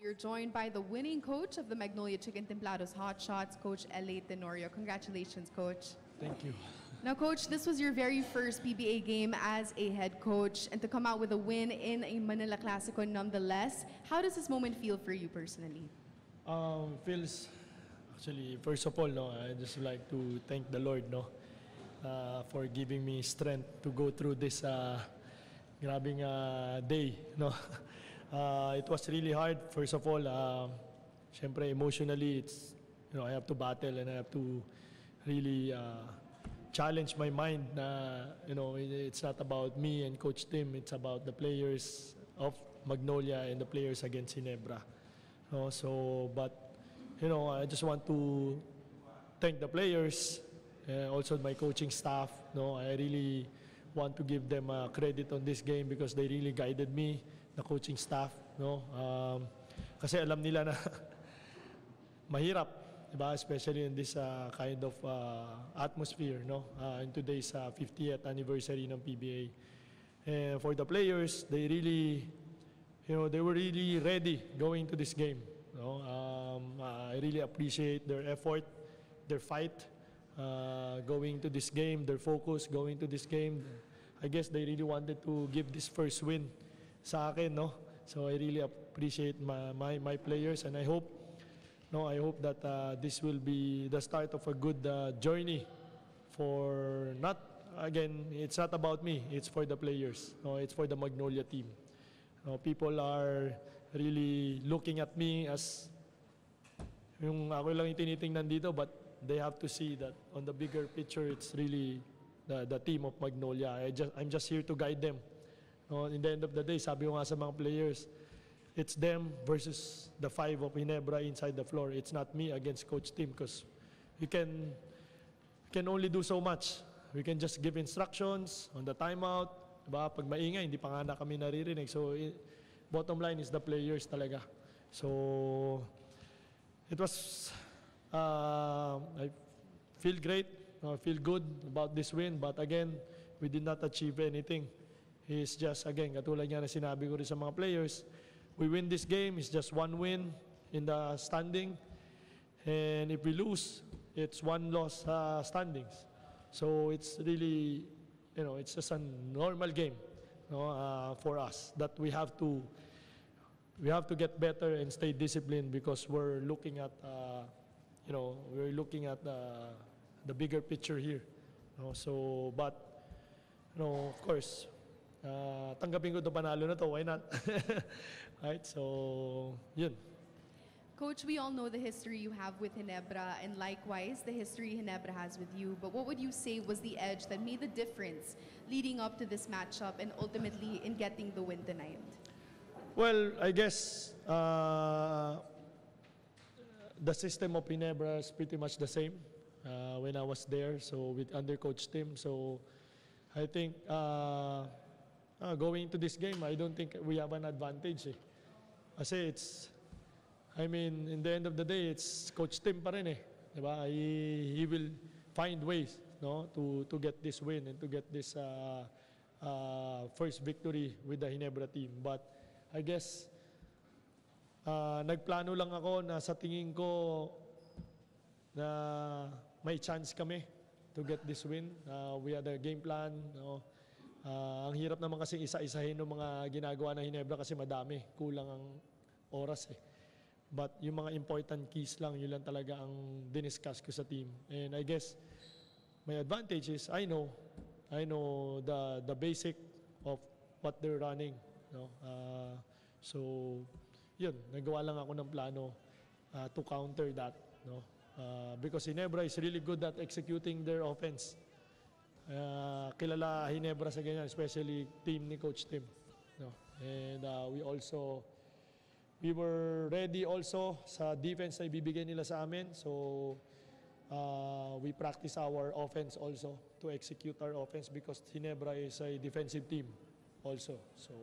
You're joined by the winning coach of the Magnolia Chicken Templados Hot Shots, Coach L.A. Tenorio. Congratulations, Coach. Thank you. Now, Coach, this was your very first PBA game as a head coach, and to come out with a win in a Manila Clasico nonetheless, how does this moment feel for you personally? Feels, actually, first of all, no, I just like to thank the Lord, no, for giving me strength to go through this grabbing day, no. It was really hard. First of all, syempre emotionally, it's, you know, I have to battle and I have to really challenge my mind. You know, it's not about me and Coach Tim. It's about the players of Magnolia and the players against Ginebra. No, so, but you know, I just want to thank the players, also my coaching staff. No, I really want to give them credit on this game because they really guided me, the coaching staff. No, kasi alam nila na mahirap, diba? Especially in this kind of atmosphere, no, in today's 50th anniversary ng PBA. And for the players, they really, you know, they were really ready going to this game. No? I really appreciate their effort, their fight going to this game, their focus going to this game. I guess they really wanted to give this first win sa akin, no? So I really appreciate my players, and I hope that this will be the start of a good journey for not, again, it's not about me, it's for the players. No? It's for the Magnolia team. People are really looking at me as yung ako lang yung tinitingnan dito, but they have to see that on the bigger picture, it's really the team of Magnolia. I'm just here to guide them. In the end of the day, sabi ko nga sa mga players, it's them versus the 5 of Ginebra inside the floor. It's not me against Coach Tim because we can only do so much. We can just give instructions on the timeout. Diba? Pag maingay, hindi pa nga na kami naririnig. So, bottom line is the players talaga. So, it was, I feel great. I feel good about this win. But again, we did not achieve anything. It's just, again, katulad nga na sinabi ko rin sa mga players, we win this game, it's just one win in the standing. And if we lose, it's one loss standings. So, it's really, you know, it's just a normal game, no, for us that we have to get better and stay disciplined because we're looking at, you know, we're looking at the bigger picture here. No? So, but, you know, of course, tanggapin ko ito panalo na to, why not? Right? So, yun. Coach, we all know the history you have with Ginebra and likewise the history Ginebra has with you, but what would you say was the edge that made the difference leading up to this matchup and ultimately in getting the win tonight? Well, I guess the system of Ginebra is pretty much the same when I was there, so with under Coach Tim. So I think going into this game, I don't think we have an advantage. I say I mean, in the end of the day, it's Coach Tim pa rin eh. Diba? He will find ways, no, to get this win and to get this first victory with the Ginebra team. But I guess nagplano lang ako na sa tingin ko na may chance kami to get this win. We had a game plan. No? Ang hirap naman kasi isa-isahin ng mga ginagawa ng Ginebra kasi madami. Kulang ang oras eh. But yung mga important keys lang, yun lang talaga ang diniscuss ko sa team. And I guess my advantage is I know the basic of what they're running. No? So, yun, nagawa lang ako ng plano to counter that. No? Because Ginebra is really good at executing their offense. Kilala Ginebra sa ganyan, especially team ni Coach Tim. No? And we were ready also sa defense na ibibigay nila sa amin. So, we practice our offense also to execute our offense because Ginebra is a defensive team also. So,